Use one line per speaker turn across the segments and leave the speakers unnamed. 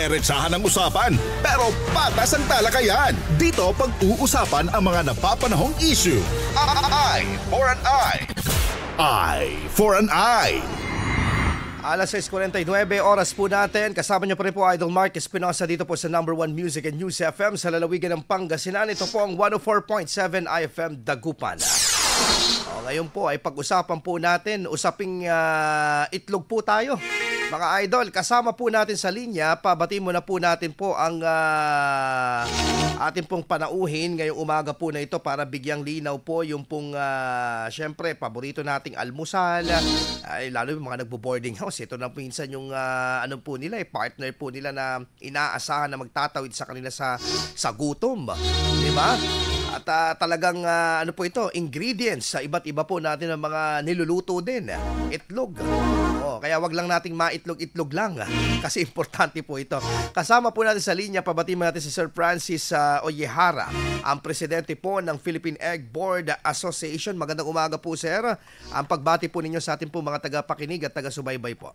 Diretsahan ang usapan, pero patas ang talakayan. Dito pag-uusapan ang mga napapanahong issue. Eye for an eye. Eye for an eye.
Alas 6:49 oras po natin. Kasama niyo pa rin po Idol Mark Espinosa dito po sa #1 Music and News FM sa lalawigan ng Pangasinan. Ito po ang 104.7 IFM Dagupan. Ngayon po ay pag-usapan po natin, usaping itlog po tayo. Mga idol, kasama po natin sa linya, pabati muna po natin po ang ating pong panauhin ngayong umaga po na ito para bigyang linaw po yung pong syempre paborito nating almusal, lalo yung mga nagbo-boarding house. Ito na minsan yung ano po nila, partner po nila na inaasahan na magtatawid sa kanila sa gutom, di ba? At talagang ano po ito, ingredients sa iba't iba po natin ng mga niluluto din. Itlog. Kaya wag lang nating maitlog-itlog lang kasi importante po ito. Kasama po natin sa linya, pabati natin si Sir Francis Oyehara, ang presidente po ng Philippine Egg Board Association. Magandang umaga po, sir. Ang pagbati po ninyo sa ating po mga tagapakinig at taga-subaybay po.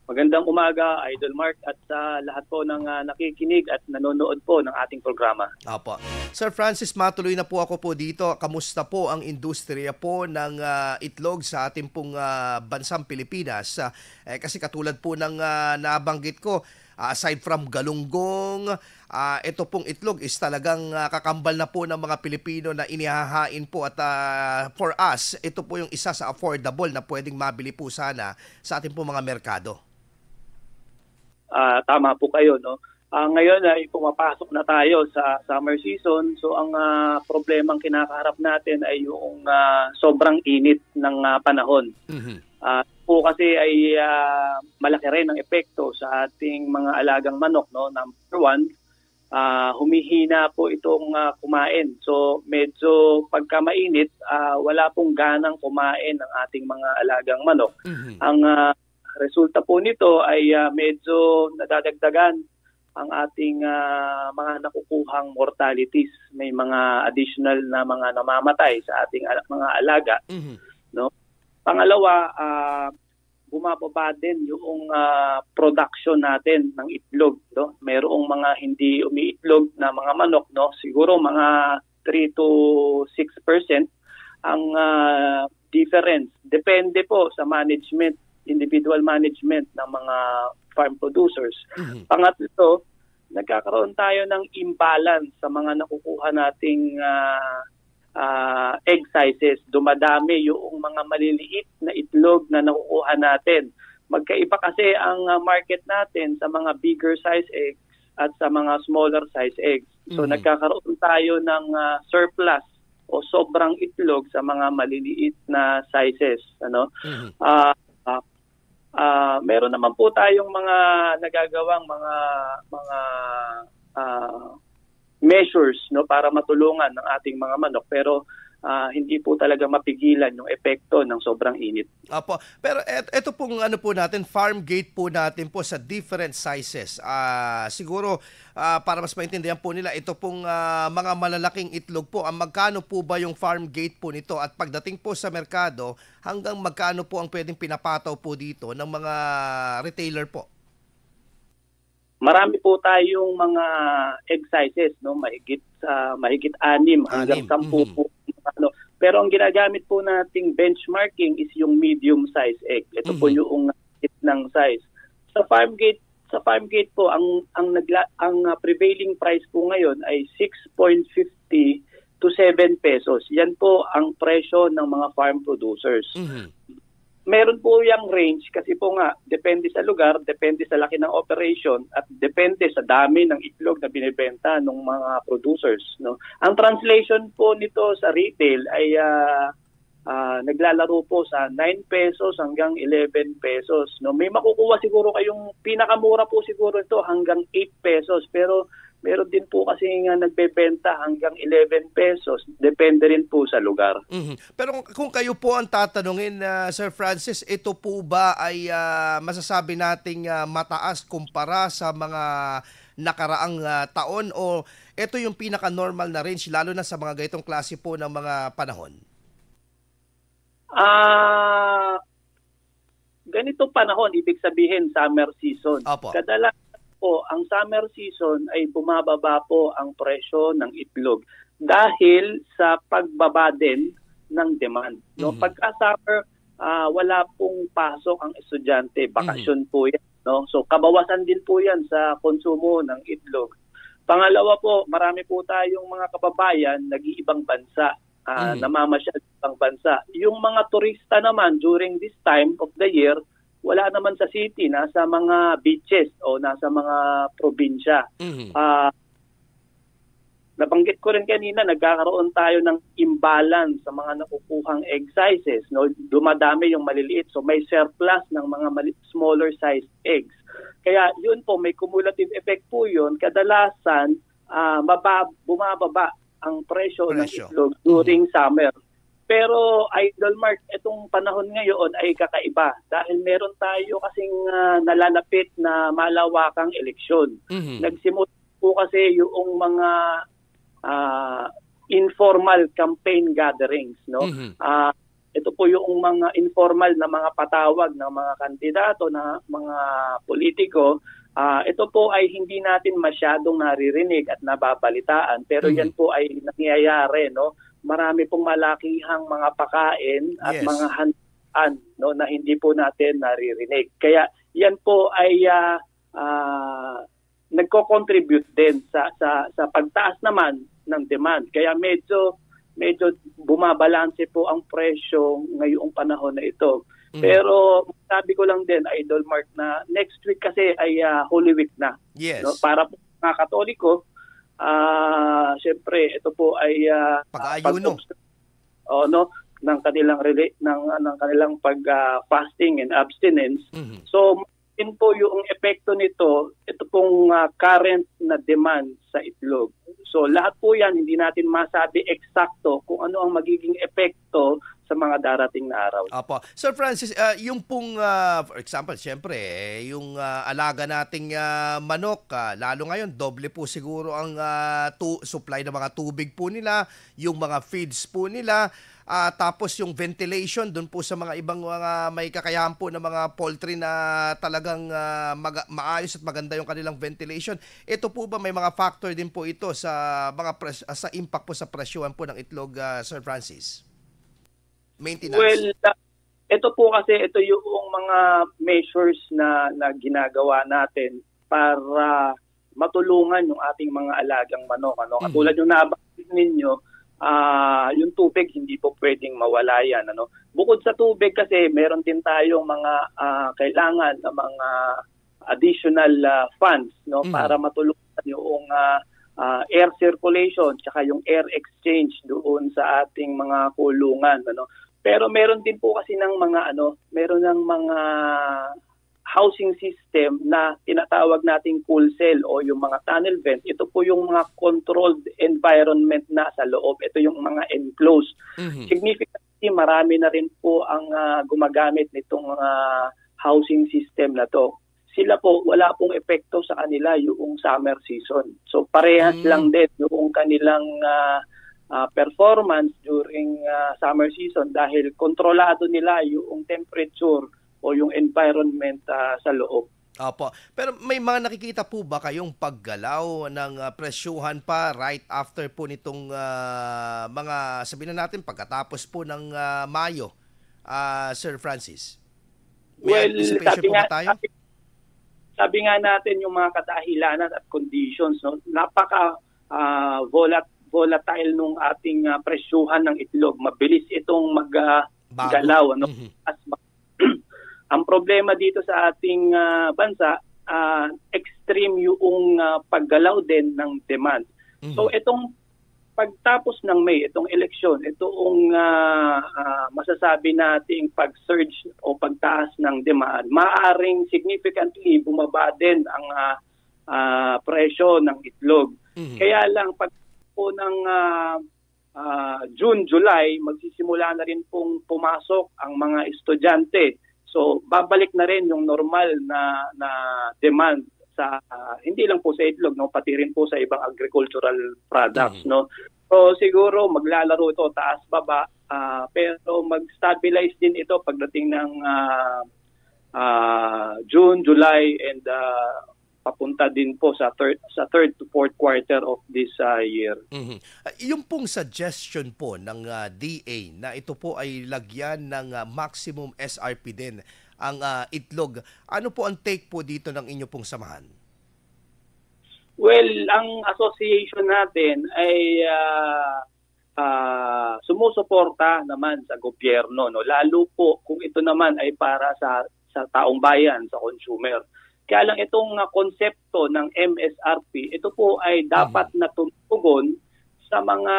Magandang umaga, Idol Mark, at sa lahat po ng nakikinig at nanonood po ng ating programa.
Opo. Sir Francis, matuloy na po ako po dito. Kamusta po ang industriya po ng itlog sa ating pong bansang Pilipinas? Kasi katulad po ng nabanggit ko, aside from galunggong, ito pong itlog is talagang kakambal na po ng mga Pilipino na inihahain po at for us, ito po yung isa sa affordable na pwedeng mabili po sana sa ating pong mga merkado.
Tama po kayo, no? Ngayon ay pumapasok na tayo sa summer season. So ang problemang kinakaharap natin ay yung sobrang init ng panahon.
Mm-hmm.
Po kasi ay malaki rin ang epekto sa ating mga alagang manok, no? Number one, humihina po itong kumain. So medyo pagka mainit, wala pong ganang kumain ng ating mga alagang manok.
Mm-hmm.
Ang resulta po nito ay medyo nadadagdagan ang ating mga nakukuhang mortalities. May mga additional na mga namamatay sa ating mga alaga.
Mm-hmm.
No? Pangalawa, bumababa din yung production natin ng itlog. No? Mayroong mga hindi umiitlog na mga manok. No? Siguro mga 3 to 6% ang difference. Depende po sa management, individual management ng mga farm producers.
Mm-hmm.
Pangatlo, nagkakaroon tayo ng imbalance sa mga nakukuha nating egg sizes. Dumadami yung mga maliliit na itlog na nakukuha natin. Magkaiba kasi ang market natin sa mga bigger size eggs at sa mga smaller size eggs. So nagkakaroon tayo ng surplus o sobrang itlog sa mga maliliit na sizes. Ano? Meron naman po tayong mga nagagawang mga measures, no, para matulungan ng ating mga manok, pero hindi po talaga mapigilan yung epekto ng sobrang init.
Opo. Pero ito pong ano po natin, farm gate po natin po sa different sizes. Siguro para mas maintindihan po nila, ito pong mga malalaking itlog po, ang magkano po ba yung farm gate po nito? At pagdating po sa merkado, hanggang magkano po ang pwedeng pinapataw po dito ng mga retailer po?
Marami po tayong mga egg sizes, no, mahigit 6 hanggang 10 po. Ano. Pero ang ginagamit po nating benchmarking is yung medium size egg. Ito po yung ng size. Sa farm gate po ang prevailing price po ngayon ay 6.50 to 7 pesos. Yan po ang presyo ng mga farm producers.
Mm-hmm.
Meron po yung range kasi po nga depende sa lugar, depende sa laki ng operation at depende sa dami ng itlog na binebenta ng mga producers, no. Ang translation po nito sa retail ay naglalaro po sa 9 pesos hanggang 11 pesos, no. May makukuha siguro kayong pinakamura po siguro ito hanggang 8 pesos, pero meron din po kasi nga nagbebenta hanggang 11 pesos. Depende rin po sa lugar.
Mm-hmm. Pero kung kayo po ang tatanungin, Sir Francis, ito po ba ay masasabi nating mataas kumpara sa mga nakaraang taon o ito yung pinaka-normal na range lalo na sa mga ganitong klase po ng mga panahon?
Ganito panahon, ibig sabihin summer season.
Opo.
po, ang summer season ay bumababa po ang presyo ng itlog dahil sa pagbaba din ng demand. No? Pagka summer, wala pong pasok ang estudyante, bakasyon po yan. No? So kabawasan din po yan sa konsumo ng itlog. Pangalawa po, marami po tayong mga kababayan nag-iibang bansa, namamasyal sa ibang bansa. Yung mga turista naman during this time of the year, wala naman sa city, nasa mga beaches o nasa mga probinsya. Nabanggit ko rin kanina, nagkakaroon tayo ng imbalance sa mga nakukuhang egg sizes. No? Dumadami yung maliliit, so may surplus ng mga smaller sized eggs. Kaya yun po, may cumulative effect po yun. Kadalasan, bumababa ang presyo ng itlog during summer. Pero Idol Mark, itong panahon ngayon ay kakaiba dahil meron tayo kasing nalalapit na malawakang eleksyon. Nagsimula po kasi yung mga informal campaign gatherings, no? Ito po yung mga informal na mga patawag ng mga kandidato, na mga politiko. Ito po ay hindi natin masyadong naririnig at nababalitaan, pero yan po ay nangyayari, no? Marami pong malakihang mga pakain at mga handaan, no, na hindi po natin naririnig. Kaya yan po ay nagko-contribute din sa pagtaas naman ng demand. Kaya medyo bumabalanse po ang presyo ngayong panahon na ito. Pero sabi ko lang din, Idol Mark, na next week kasi ay Holy Week na.
Yes.
No? Para po mga Katoliko, syempre ito po ay
pag-aayuno
ng kanilang pag fasting and abstinence. So din po yung epekto nito, ito pong current na demand sa itlog. So lahat po yan, hindi natin masabi eksakto kung ano ang magiging epekto sa mga darating na araw.
Apo. Sir Francis, yung pong, for example, siyempre, yung alaga nating manok, lalo ngayon, doble po siguro ang supply ng mga tubig po nila, yung mga feeds po nila, tapos yung ventilation doon po sa mga ibang mga may kakayahan po ng mga poultry na talagang maayos at maganda yung kanilang ventilation. Ito po ba may mga factor din po ito sa mga sa impact po sa presyuhan po ng itlog, Sir Francis? Maintenance.
Well, ito po kasi ito yung mga measures na ginagawa natin para matulungan yung ating mga alagang manok. Ano? Katulad yung nabanggit ninyo, yung tubig hindi po pwedeng mawala yan. Ano? Bukod sa tubig kasi meron din tayong mga kailangan na mga additional funds, no, para matulungan yung air circulation tsaka yung air exchange doon sa ating mga kulungan. Ano? Pero meron din po kasi ng mga meron ng mga housing system na tinatawag nating cool cell o yung mga tunnel vent. Ito po yung mga controlled environment na sa loob. Ito yung mga enclosed. Significantly, marami na rin po ang gumagamit nitong housing system na to. Sila po, wala pong epekto sa kanila yung summer season. So parehas lang din yung kanilang performance during summer season dahil kontrolado nila yung temperature o yung environment sa loob.
Opo. Pero may mga nakikita po ba kayong paggalaw ng presyuhan pa right after po nitong mga, sabihin na natin, pagkatapos po ng Mayo, Sir Francis? May anticipation po ba tayo?
Sabi nga natin yung mga kadahilanan at conditions, no? Napaka volatile nung ating presyuhan ng itlog. Mabilis itong maggalaw. Ang problema dito sa ating bansa, extreme yung paggalaw din ng demand. So itong pagtapos ng May, itong eleksyon, itong masasabi nating pag-surge o pagtaas ng demand, maaaring significantly bumaba din ang presyo ng itlog. Kaya lang pag po ng June, July, magsisimula na rin pong pumasok ang mga estudyante. So babalik na rin yung normal na demand sa hindi lang po sa itlog, no, pati rin po sa ibang agricultural products, no. So siguro maglalaro ito taas baba, pero mag-stabilize din ito pagdating ng June, July and papunta din po sa third to fourth quarter of this year.
Yung pong suggestion po ng DA na ito po ay lagyan ng maximum SRP din ang itlog. Ano po ang take po dito ng inyo pong samahan?
Well, ang association natin ay sumusuporta naman sa gobyerno, no? Lalo po kung ito naman ay para sa taong bayan, sa consumer. Kaya lang itong konsepto ng MSRP, ito po ay dapat na tumugon sa mga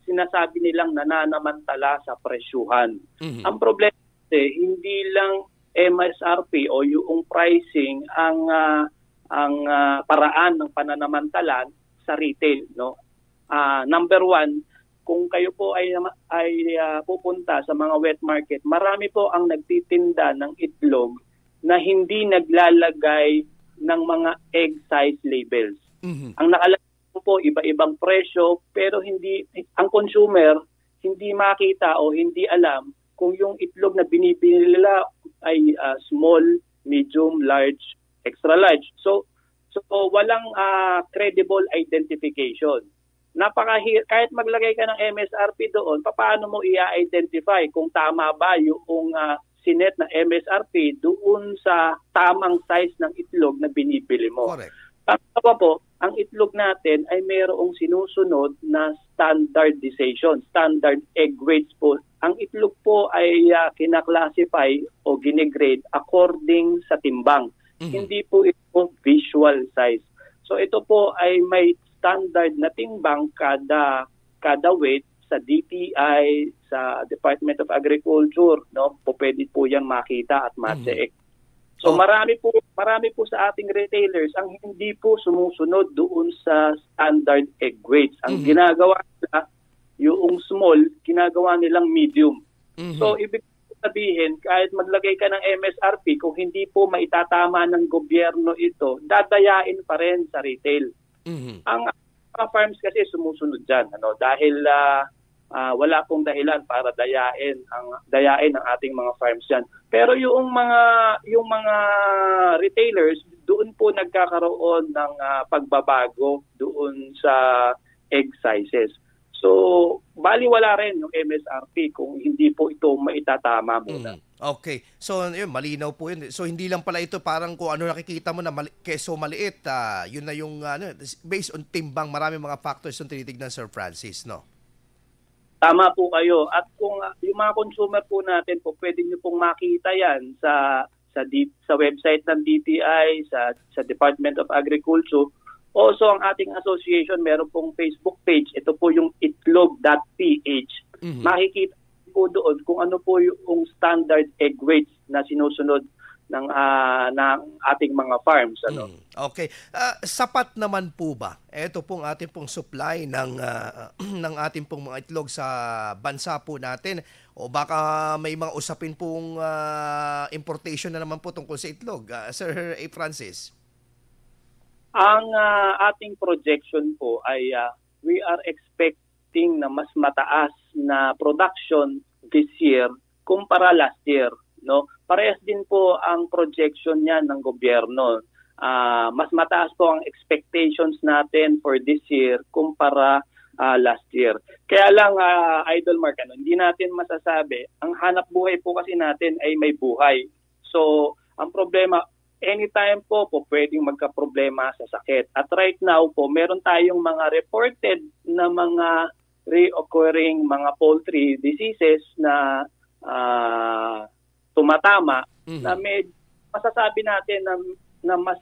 sinasabi nilang nananamantala sa presyuhan. Ang problema kasi, hindi lang MSRP o yung pricing ang paraan ng pananamantalan sa retail, no? Number one, kung kayo po ay pupunta sa mga wet market, marami po ang nagtitinda ng itlog na hindi naglalagay ng mga egg size labels. Ang nakalagay po iba-ibang presyo, pero hindi ang consumer hindi makita o hindi alam kung yung itlog na binibili nila ay small, medium, large, extra large. So walang credible identification. Kahit maglagay ka ng MSRP doon, paano mo i-identify kung tama ba yung sinet na MSRP doon sa tamang size ng itlog na binibili mo.
Correct.
Pangalawa po, ang itlog natin ay mayroong sinusunod na standardization, standard egg weights po. Ang itlog po ay kinaklasify o ginegrade according sa timbang. Hindi po ito visual size. So ito po ay may standard na timbang kada weight sa DTI, sa Department of Agriculture, no? Pwede po yan makita at ma-check. So marami po sa ating retailers ang hindi po sumusunod doon sa standard egg weights. Ang ginagawa nila, yung small, ginagawa nilang medium. So ibig sabihin, kahit maglagay ka ng MSRP, kung hindi po maitatama ng gobyerno ito, dadayain pa rin sa retail. Ang mga farms kasi sumusunod dyan, ano? Dahil wala pong dahilan para dayain ang ating mga farms yan. Pero yung mga retailers, doon po nagkakaroon ng pagbabago doon sa egg sizes. So, baliwala rin yung MSRP kung hindi po ito maitatama muna.
Okay. So, yun, malinaw po yun. So, hindi lang pala ito parang kung ano nakikita mo na keso maliit, yun na yung based on timbang, marami mga factors yung tinitignan, Sir Francis, no?
Tama po kayo. At kung yung mga consumer po natin po, pwede nyo pong makita yan sa website ng DTI, sa Department of Agriculture. Also, ang ating association, meron pong Facebook page. Ito po yung itlog.ph. Makikita po doon kung ano po yung standard egg weights na sinusunod ng ating mga farms. Ano?
Okay. Sapat naman po ba? Ito pong ating pong supply ng ating pong mga itlog sa bansa po natin, o baka may mga usapin pong importation na naman po tungkol sa itlog, Sir A. Francis?
Ang ating projection po ay we are expecting na mas mataas na production this year kumpara last year, no? Parehas din po ang projection niya ng gobyerno. Mas mataas po ang expectations natin for this year kumpara last year. Kaya lang, Idol Mark, hindi natin masasabi. Ang hanap buhay po kasi natin ay may buhay. So, ang problema, anytime po pwedeng magka-problema sa sakit. At right now po, meron tayong mga reported na mga reoccurring mga poultry diseases na tumatama na masasabi natin na mas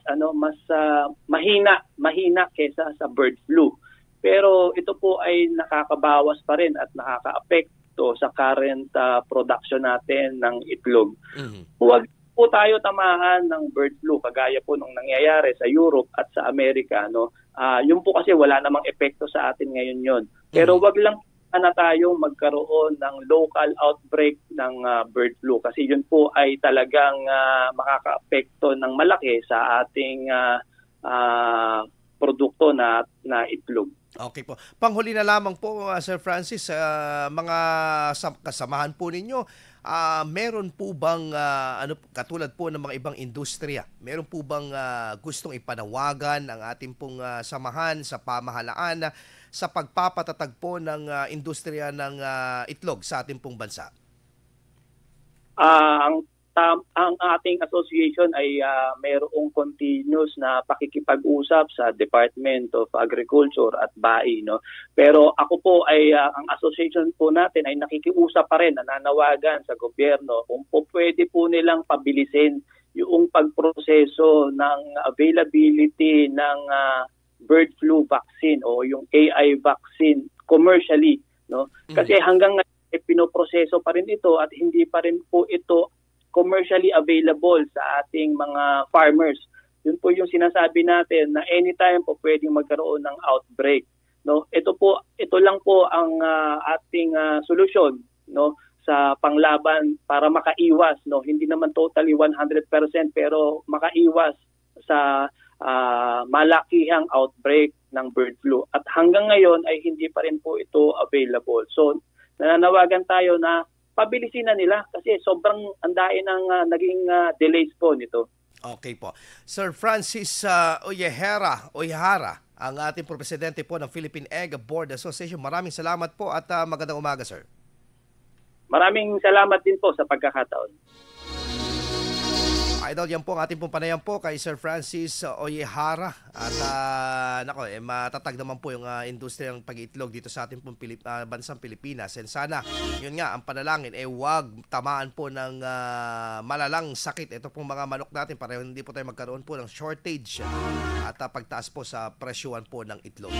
mahina kaysa sa bird flu. Pero ito po ay nakakabawas pa rin at nakakaapekto sa current production natin ng itlog. Huwag po tayo tamaan ng bird flu kagaya po nung nangyayari sa Europe at sa Amerika, no? Yun po kasi wala namang epekto sa atin ngayon yon. Pero wag lang na tayong magkaroon ng local outbreak ng bird flu kasi yun po ay talagang makakaapekto ng malaki sa ating produkto na itlog.
Okay po. Panghuli na lamang po, Sir Francis, mga kasamahan po ninyo, meron po bang katulad po ng mga ibang industriya, meron po bang gustong ipanawagan ang ating pong samahan sa pamahalaan sa pagpapatatag po ng industriya ng itlog sa ating pong bansa?
Ang ating association ay mayroong continuous na pakikipag-usap sa Department of Agriculture at BAI, no. Pero ako po ay ang association po natin ay nakikiusap pa rin, nananawagan sa gobyerno kung po pwede po nilang pabilisin yung pagproseso ng availability ng bird flu vaccine o yung AI vaccine commercially, no. Kasi hanggang ngayon pinoproseso pa rin ito at hindi pa rin po ito commercially available sa ating mga farmers. Yun po yung sinasabi natin na anytime po pwedeng magkaroon ng outbreak, no. Ito lang po ang ating solusyon, no, sa panglaban para makaiwas, no. Hindi naman totally 100% pero makaiwas sa malakihang outbreak ng bird flu. At hanggang ngayon ay hindi pa rin po ito available. So nananawagan tayo na pabilisin na nila kasi sobrang andain ng naging delays po nito.
Okay po. Sir Francis Oyehara, ang ating presidente po ng Philippine Egg Board Association. Maraming salamat po at magandang umaga, sir.
Maraming salamat din po sa pagkakataon.
Idol, yan po ang ating pong panayam po kay Sir Francis Oyehara. At matatag naman po yung industriya ng pag-iitlog dito sa ating pong bansang Pilipinas. And sana, yun nga, ang panalangin, wag tamaan po ng malalang sakit ito pong mga manok natin para hindi po tayo magkaroon po ng shortage at pagtaas po sa presyuhan po ng itlog.